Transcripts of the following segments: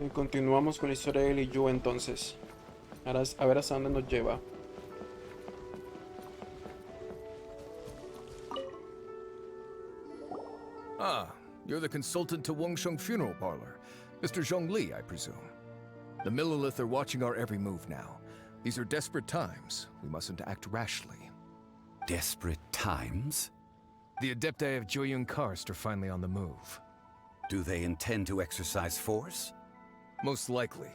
Y continuamos con la historia de Liyue entonces. Ahora a ver hasta dónde nos lleva. Ah, you're the consultant to Wangsheng Funeral Parlor. Mr. Zhongli, I presume. The Millilith are watching our every move now. These are desperate times. We mustn't act rashly. Desperate times? The Adepti of Joyun Karst are finally on the move. Do they intend to exercise force? Most likely.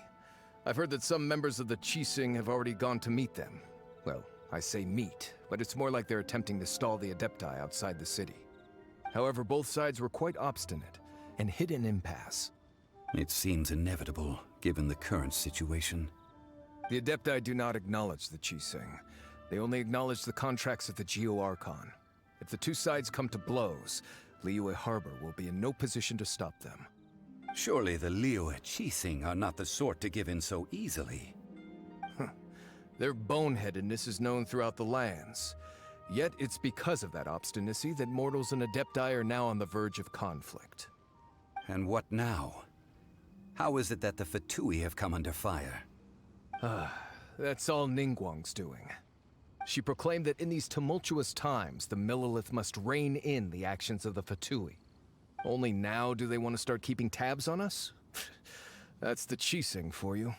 I've heard that some members of the Qixing have already gone to meet them. Well, I say meet, but it's more like they're attempting to stall the Adepti outside the city. However, both sides were quite obstinate and hit an impasse. It seems inevitable, given the current situation. The Adepti do not acknowledge the Qixing. They only acknowledge the contracts of the GEO Archon. If the two sides come to blows, Liyue Harbor will be in no position to stop them. Surely the Liyue Qixing are not the sort to give in so easily. Their boneheadedness is known throughout the lands. Yet it's because of that obstinacy that mortals and Adepti are now on the verge of conflict. And what now? How is it that the Fatui have come under fire? That's all Ningguang's doing. She proclaimed that in these tumultuous times, the Millilith must rein in the actions of the Fatui. Only now do they want to start keeping tabs on us? That's the Qixing for you.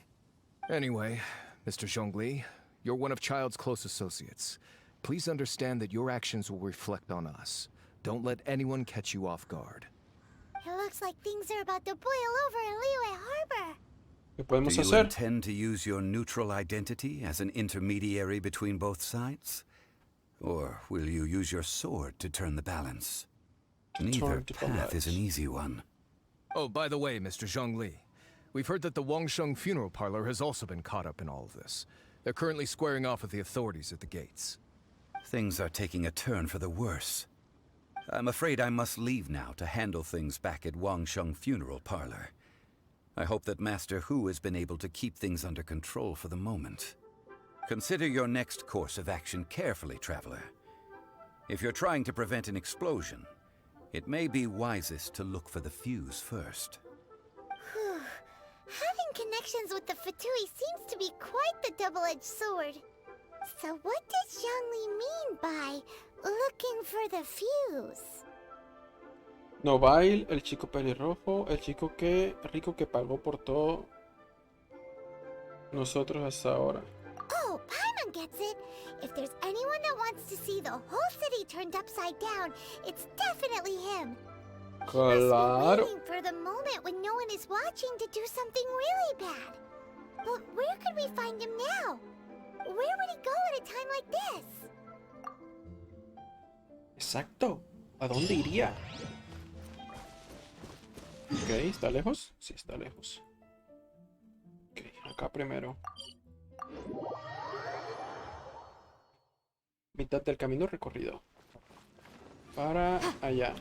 Anyway, Mr. Zhongli, you're one of Child's close associates. Please understand that your actions will reflect on us. Don't let anyone catch you off guard. It looks like things are about to boil over in Liyue Harbor. ¿Qué Do podemos you hacer? intend to use your neutral identity as an intermediary between both sides? Or will you use your sword to turn the balance? Neither Turn to path is an balance. easy one. Oh, by the way, Mr. Zhongli, we've heard that the Wangsheng Funeral Parlor has also been caught up in all of this. They're currently squaring off with the authorities at the gates. Things are taking a turn for the worse. I'm afraid I must leave now to handle things back at Wangsheng Funeral Parlor. I hope that Master Hu has been able to keep things under control for the moment. Consider your next course of action carefully, Traveler. If you're trying to prevent an explosion, it may be wisest to look for the fuse first. Whew. Having connections with the Fatui seems to be quite the double-edged sword. So what does Zhongli mean by looking for the fuse? Novail, el chico pelirrojo, el chico que rico que pagó por todo nosotros hasta ahora. Oh, Paimon gets it. If there's anyone that wants to see the whole city turned upside down, it's definitely him. He must be Claro. waiting for the moment when no one is watching to do something really bad. But where could we find him now? Where would he go at a time like this? Exacto. ¿A dónde iría? Ok, ¿está lejos? Sí, está lejos. Ok, acá primero. Mitad del camino recorrido. Para allá.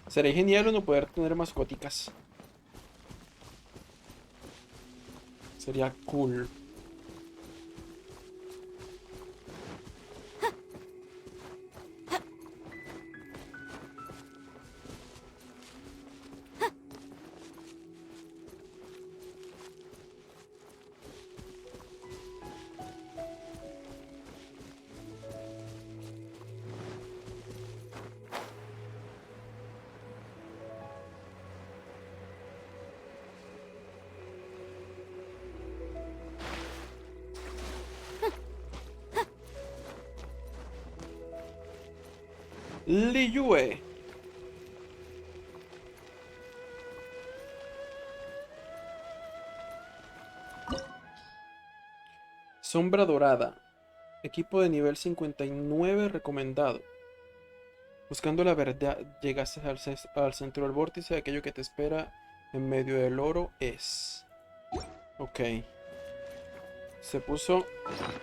Sería genial uno poder tener mascoticas. Sería cool. Liyue. Sombra dorada. Equipo de nivel 59 recomendado. Buscando la verdad, llegas al centro del vórtice. Aquello que te espera en medio del oro es. Ok. Se puso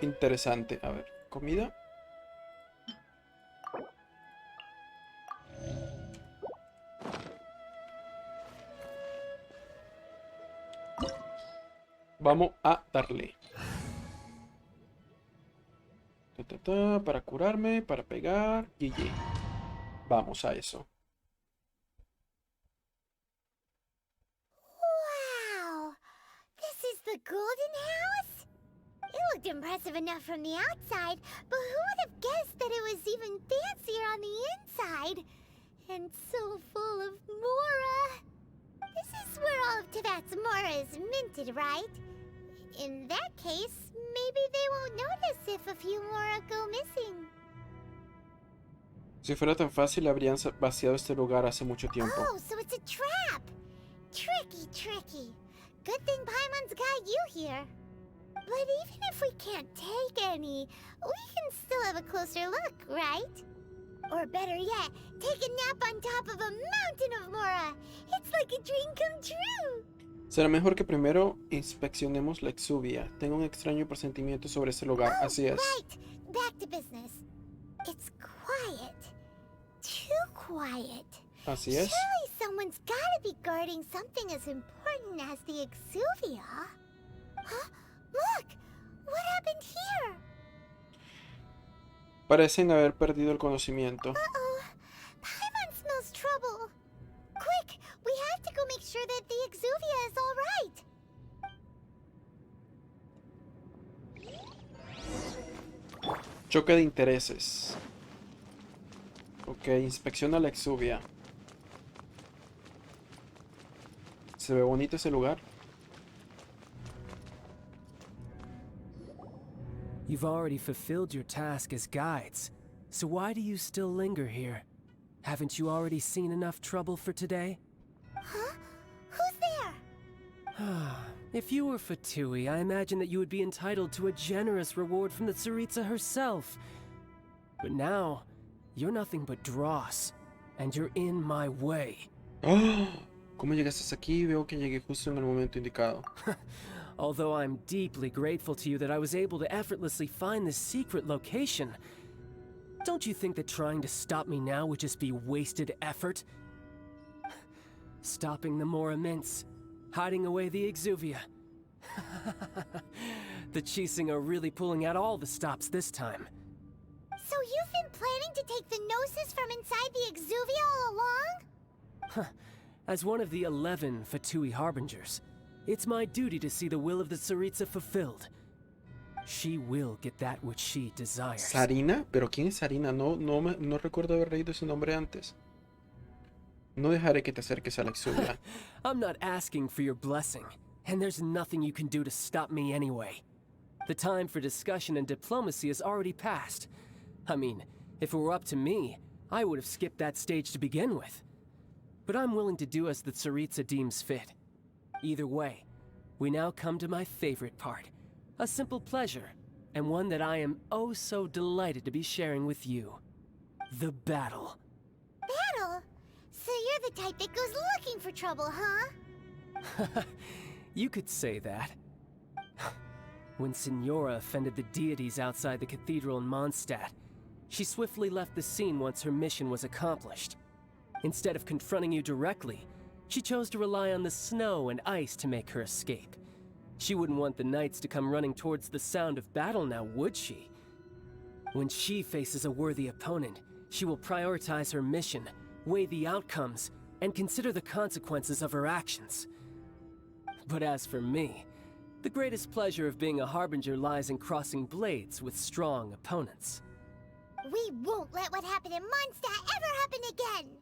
interesante. A ver, comida. Vamos a darle. Para curarme, para pegar. GG. Vamos a eso. Wow! This is the Golden House? It looked impressive enough from the outside, but who would have guessed that it was even fancier on the inside? And so full of Mora. This is where all of Tibet's Mora is minted, right? In that case, maybe they won't notice if a few Mora go missing. Si fuera tan fácil, habrían vaciado este lugar hace mucho tiempo. Oh, so it's a trap! Tricky, tricky. Good thing Paimon's got you here. But even if we can't take any, we can still have a closer look, right? Or better yet, take a nap on top of a mountain of Mora. It's like a dream come true. Será mejor que primero inspeccionemos la exuvia. Tengo un extraño presentimiento sobre este lugar. Así es. Right. Back to business. It's quiet. Too quiet. Así es. Surely someone's gotta be guarding something as important as the exuvia. Huh? Look! What happened here? Parecen haber perdido el conocimiento. Uh-oh. Paimon smells trouble. Quick! We have to go make sure that the exuvia is all right. Choque de intereses. Ok, inspecciona la exuvia. Se ve bonito ese lugar. You've already fulfilled your task as guides, so why do you still linger here? Haven't you already seen enough trouble for today? Huh? Who's there? If you were Fatui, I imagine that you would be entitled to a generous reward from the Tsaritsa herself. But now, you're nothing but dross, and you're in my way. ¡Oh! ¿Cómo llegaste aquí? Veo que llegué justo en el momento indicado. Although I'm deeply grateful to you that I was able to effortlessly find this secret location, don't you think that trying to stop me now would just be wasted effort? Stopping the Mora Mints, hiding away the exuvia. The Chising are really pulling out all the stops this time. So you've been planning to take the Gnosis from inside the exuvia all along? As one of the 11 Fatui Harbingers, it's my duty to see the will of the Tsaritsa fulfilled. She will get that which she desires. ¿Sarina? ¿Pero quién es Sarina? No recuerdo haber leído ese nombre antes. No dejaré que te acerques a la exuvia. I'm not asking for your blessing, and there's nothing you can do to stop me anyway. The time for discussion and diplomacy has already passed. I mean, if it were up to me, I would have skipped that stage to begin with. But I'm willing to do as the Tsaritsa deems fit. Either way, we now come to my favorite part. A simple pleasure, and one that I am oh so delighted to be sharing with you. The battle. Battle? So you're the type that goes looking for trouble, huh? You could say that. When Signora offended the deities outside the cathedral in Mondstadt, she swiftly left the scene once her mission was accomplished. Instead of confronting you directly, she chose to rely on the snow and ice to make her escape. She wouldn't want the knights to come running towards the sound of battle now, would she? When she faces a worthy opponent, she will prioritize her mission, weigh the outcomes, and consider the consequences of her actions. But as for me, the greatest pleasure of being a Harbinger lies in crossing blades with strong opponents. We won't let what happened in Mondstadt ever happen again!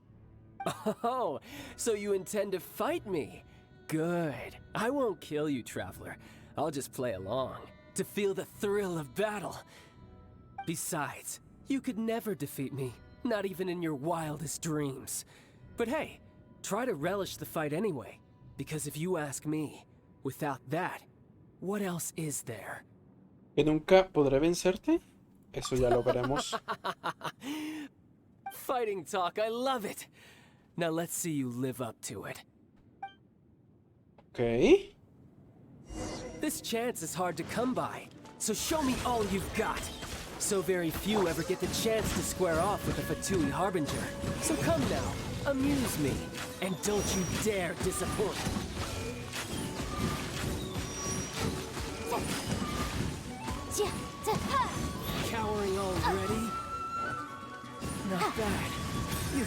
Oh, so you intend to fight me? Good. I won't kill you, Traveler. I'll just play along, to feel the thrill of battle. Besides, you could never defeat me, not even in your wildest dreams. But hey, try to relish the fight anyway, because if you ask me, without that, what else is there? ¿Que nunca podré vencerte? Eso ya lo veremos. Fighting talk, I love it! Now let's see you live up to it. Ok. This chance is hard to come by, so show me all you've got. So very few ever get the chance to square off with a Fatui Harbinger. So come now, amuse me, and don't you dare disappoint. Cowering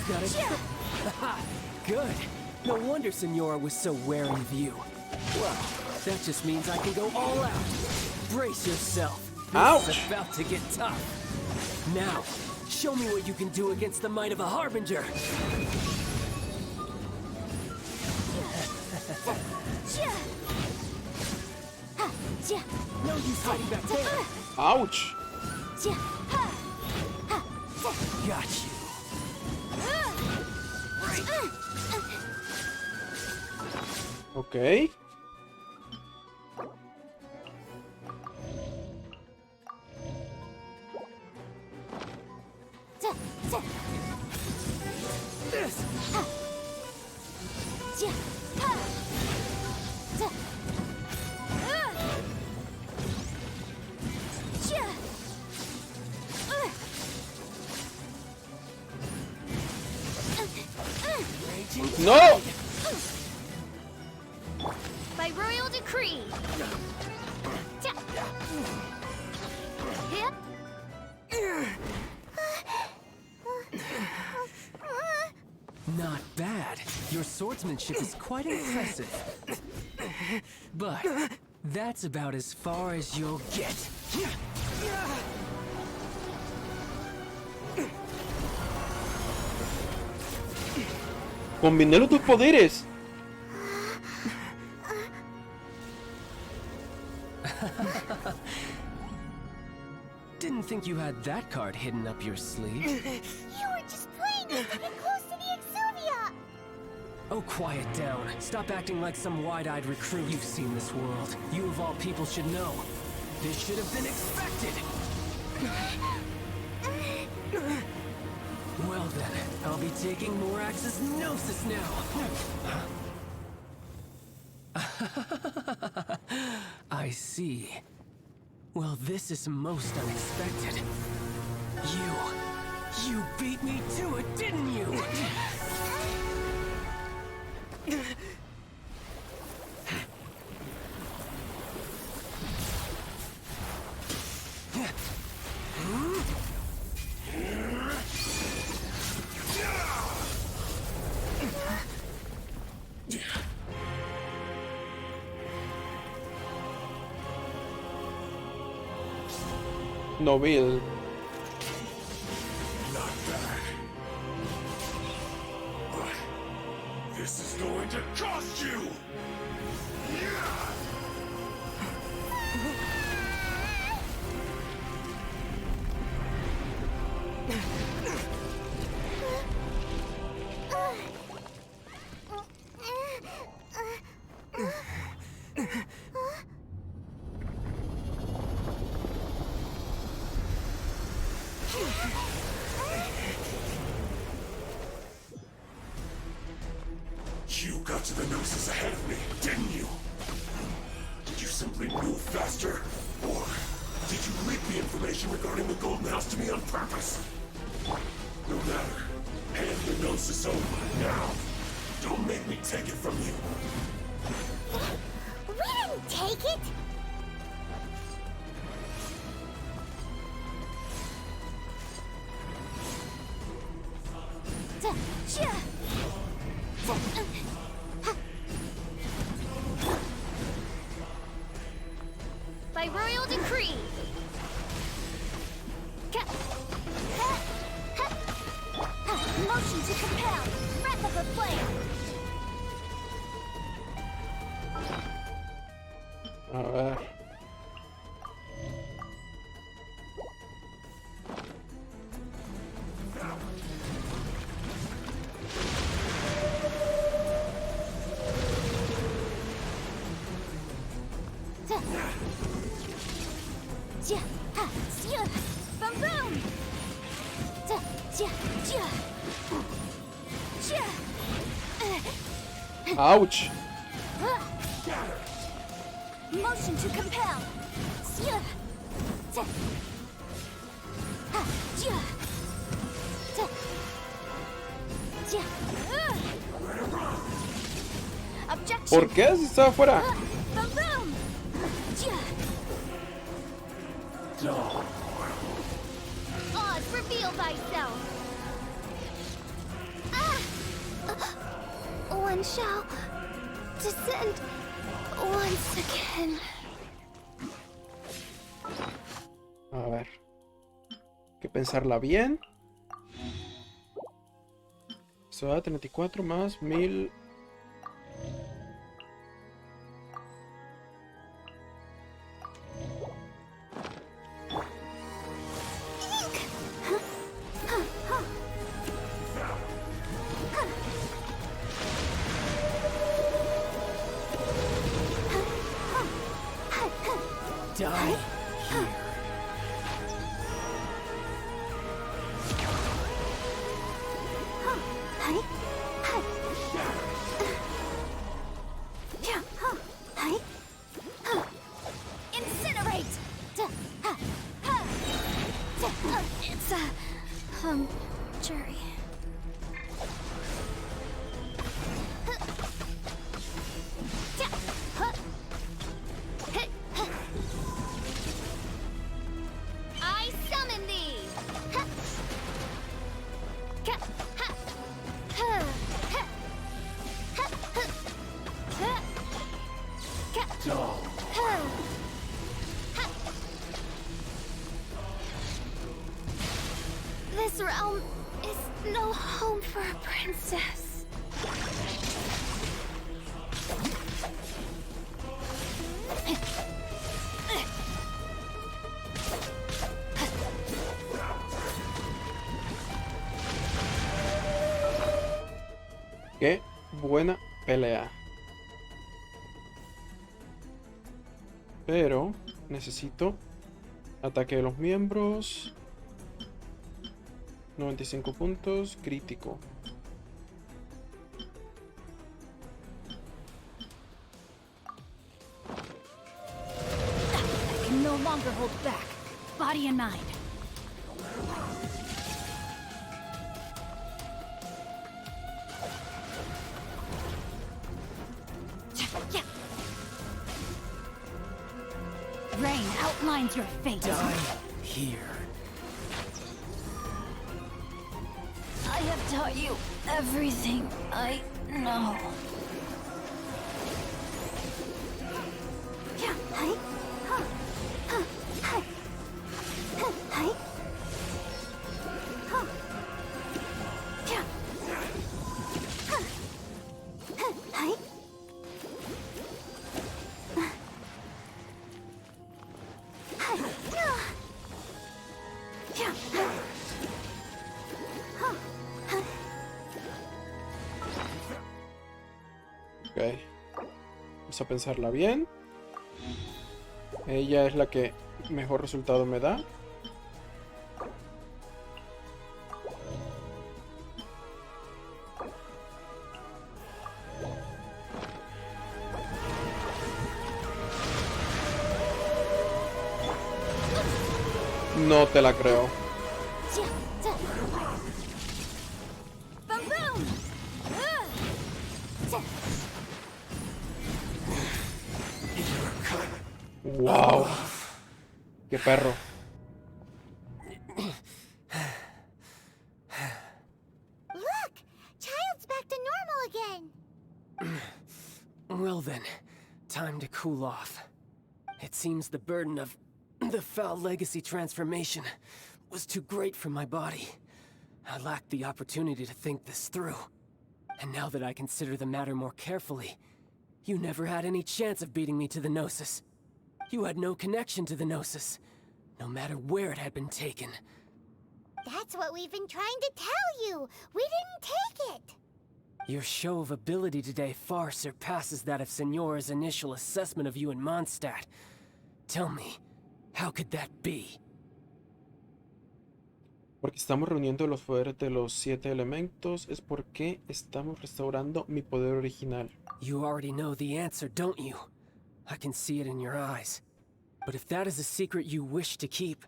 got it. Haha, good. No wonder Senora was so wary of you. Well, that just means I can go all out. Brace yourself. Ouch! This is about to get tough. Now, show me what you can do against the might of a Harbinger. No use hiding back there. Ouch! Got you. Ok. No! By royal decree. Hip. Not bad. Your swordsmanship is quite impressive. But that's about as far as you'll get. Combiné los dos poderes. Didn't think you had that card hidden up your sleeve. You were just playing us to get close to the Exuvia. Oh, quiet down. Stop acting like some wide-eyed recruit. You've seen this world. You of all people should know. This should have been expected. Well then, I'll be taking Morax's Gnosis now. I see. Well, this is most unexpected. You beat me to it, didn't you? Noville. Not bad. But this is going to cost you! You got to the Gnosis ahead of me, didn't you? Did you simply move faster? Or did you leak the information regarding the Golden House to me on purpose? No matter. Hand the Gnosis over now. Don't make me take it from you. We didn't take it. By royal decree. Motion to compel. Breath of a flame. A ver. Boom boom. Ouch. Motion to compel. Objection. ¿Por qué? Si estaba afuera. Boom boom. Oz, reveal thyself. One shall descend once again. A ver. Hay que pensarla bien. Eso da 34 más 1000. Die here. Incinerate! It's a jury. I summon thee! This realm is no home for a princess. Qué buena pelea. Pero necesito ataque de los miembros. 95 puntos, crítico. I can no longer hold back, body and mind. Rain outlines your fate. Die here. I have taught you everything I know. Ok. Vamos a pensarla bien. Ella es la que mejor resultado me da. No te la creo. Wow. Qué perro. Look! Child's back to normal again. Well then, time to cool off. It seems the burden of the foul legacy transformation was too great for my body. I lacked the opportunity to think this through. And now that I consider the matter more carefully, you never had any chance of beating me to the Gnosis. You had no connection to the Gnosis, no matter where it had been taken. That's what we've been trying to tell you. We didn't take it. Your show of ability today far surpasses that of Signora's initial assessment of you in Mondstadt. Tell me, how could that be? Porque estamos reuniendo los poderes de los 7 elementos. Es porque estamos restaurando mi poder original. You already know the answer, don't you? I can see it in your eyes. But if that is a secret you wish to keep,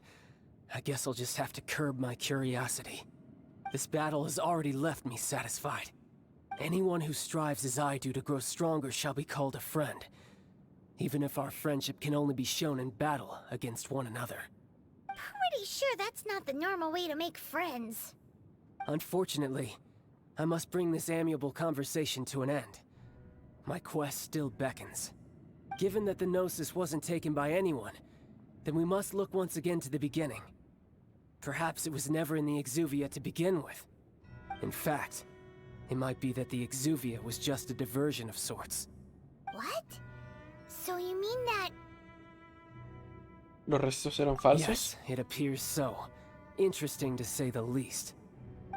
I guess I'll just have to curb my curiosity. This battle has already left me satisfied. Anyone who strives as I do to grow stronger shall be called a friend, even if our friendship can only be shown in battle against one another. Pretty sure that's not the normal way to make friends. Unfortunately, I must bring this amiable conversation to an end. My quest still beckons. Given that the Gnosis wasn't taken by anyone, then we must look once again to the beginning. Perhaps it was never in the Exuvia to begin with. In fact, it might be that the Exuvia was just a diversion of sorts. What? So you mean that... ¿Los restos eran falsos? Yes, it appears so. Interesting to say the least.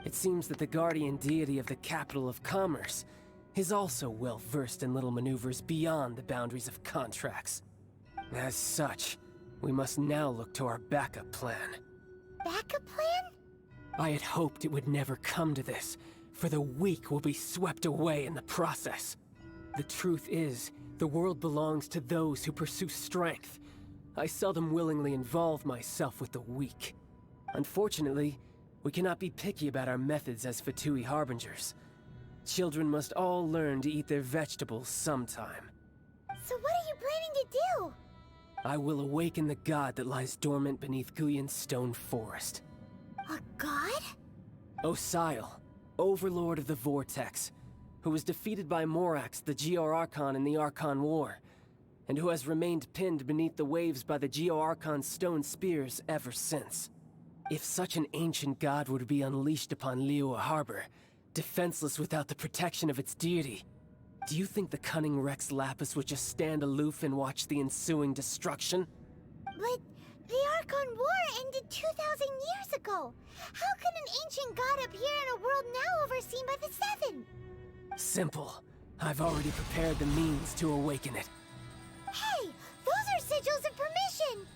It seems that the guardian deity of the capital of commerce is also well versed in little maneuvers beyond the boundaries of contracts. As such, we must now look to our backup plan. backup plan? I had hoped it would never come to this, for the weak will be swept away in the process. The truth is, the world belongs to those who pursue strength. I seldom willingly involve myself with the weak. Unfortunately, we cannot be picky about our methods as Fatui harbingers. Children must all learn to eat their vegetables sometime. So what are you planning to do? I will awaken the god that lies dormant beneath Guyon's stone forest. A god? Osial, overlord of the Vortex, who was defeated by Morax, the GEO Archon in the Archon War, and who has remained pinned beneath the waves by the GEO Archon's stone spears ever since. If such an ancient god were to be unleashed upon Liyue Harbor, defenseless without the protection of its deity, do you think the cunning Rex Lapis would just stand aloof and watch the ensuing destruction? But the Archon War ended 2,000 years ago. How can an ancient god appear in a world now overseen by the Seven? Simple. I've already prepared the means to awaken it. Hey, those are sigils of permission!